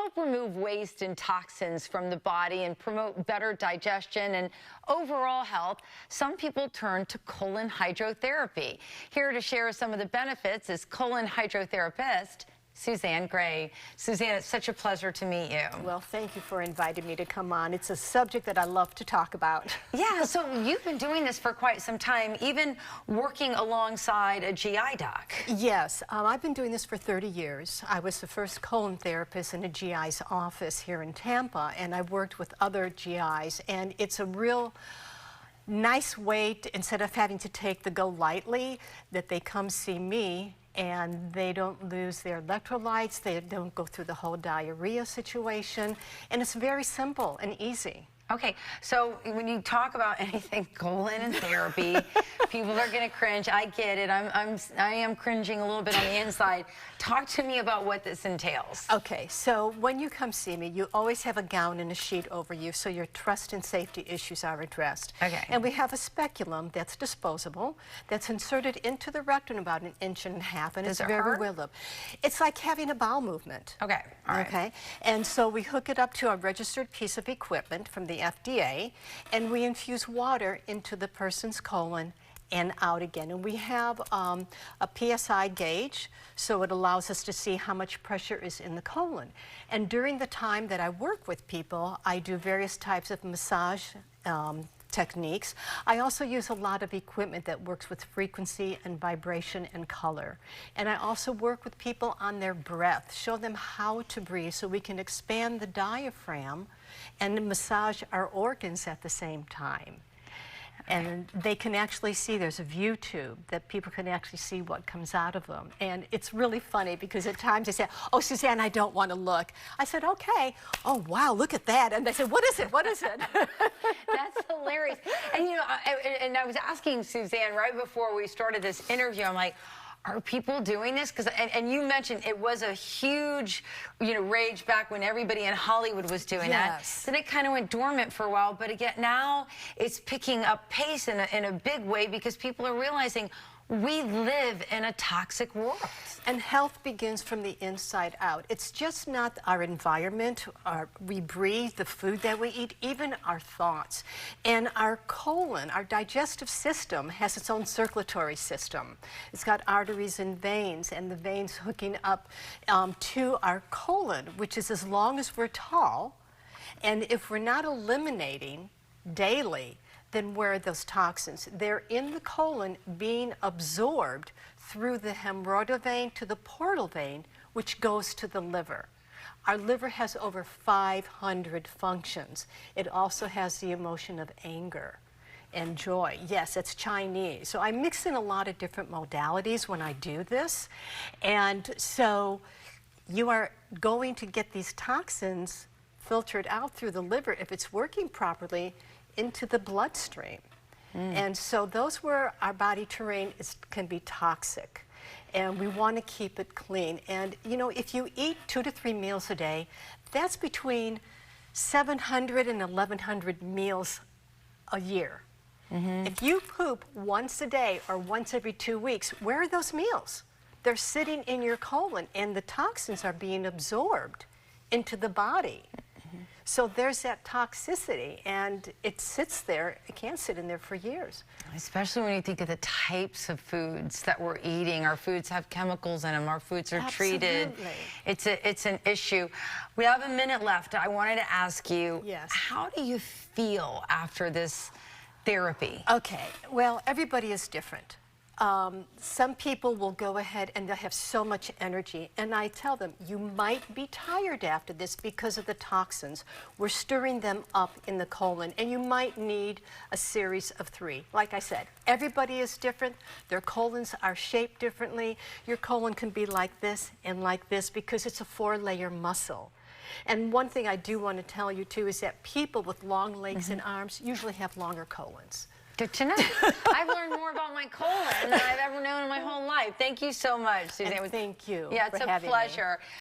help remove waste and toxins from the body and promote better digestion and overall health, some people turn to colon hydrotherapy. Here to share some of the benefits is colon hydrotherapist Suzanne Gray. Suzanne, it's such a pleasure to meet you. Well, thank you for inviting me to come on. It's a subject that I love to talk about. Yeah, so you've been doing this for quite some time, even working alongside a GI doc. Yes, I've been doing this for 30 years. I was the first colon therapist in a GI's office here in Tampa, and I worked with other GIs, and it's a real nice way to, instead of having to take the go lightly, that they come see me and they don't lose their electrolytes, they don't go through the whole diarrhea situation, and it's very simple and easy. Okay, so when you talk about anything colon and therapy, people are going to cringe. I get it. I am cringing a little bit on the inside. Talk to me about what this entails. Okay, so when you come see me, you always have a gown and a sheet over you, so your trust and safety issues are addressed. Okay. And we have a speculum that's disposable, that's inserted into the rectum about 1.5 inches, and Does it's it very hurt? willable. It's like having a bowel movement. Okay, all right. Okay, and so we hook it up to a registered piece of equipment from the FDA, and we infuse water into the person's colon and out again. And we have a PSI gauge, so it allows us to see how much pressure is in the colon. And during the time that I work with people, I do various types of massage techniques. I also use a lot of equipment that works with frequency and vibration and color. And I also work with people on their breath, show them how to breathe so we can expand the diaphragm and massage our organs at the same time. And they can actually see, there's a view tube that people can actually see what comes out of them. And it's really funny because at times they say, oh, Suzanne, I don't want to look. I said, okay. Oh, wow, look at that. And they said, what is it? What is it? That's hilarious. And, you know, I was asking Suzanne right before we started this interview, I'm like, are people doing this? Because and you mentioned it was a huge, rage back when everybody in Hollywood was doing that. Then it kind of went dormant for a while, but again, now it's picking up pace in a big way because people are realizing we live in a toxic world. And health begins from the inside out. It's just not our environment, we breathe, the food that we eat, even our thoughts. And our colon, our digestive system, has its own circulatory system. It's got arteries and the veins hooking up to our colon, which is as long as we're tall. And if we're not eliminating daily, then where are those toxins? They're in the colon being absorbed through the hemorrhoidal vein to the portal vein, which goes to the liver. Our liver has over 500 functions. It also has the emotion of anger and joy. Yes, it's Chinese. So I mix in a lot of different modalities when I do this. And so you are going to get these toxins filtered out through the liver, if it's working properly, into the bloodstream. And so those where our body terrain can be toxic, and we want to keep it clean. And if you eat 2 to 3 meals a day, that's between 700 and 1,100 meals a year. If you poop once a day or once every 2 weeks, where are those meals? They're sitting in your colon, and the toxins are being absorbed into the body. So there's that toxicity, and it sits there. It can sit in there for years. Especially when you think of the types of foods that we're eating. Our foods have chemicals in them. Our foods are treated. It's an issue. We have a minute left. I wanted to ask you, how do you feel after this therapy? Okay, well, everybody is different. Some people will go ahead and they'll have so much energy, and I tell them, you might be tired after this because of the toxins. We're stirring them up in the colon, and you might need a series of 3. Like I said, everybody is different. Their colons are shaped differently. Your colon can be like this and like this because it's a 4-layer muscle. And one thing I do want to tell you too is that people with long legs and arms usually have longer colons. Good to know. I've learned more about my colon than I've ever known in my whole life. Thank you so much, Suzanne. And thank you. Yeah, it's a pleasure.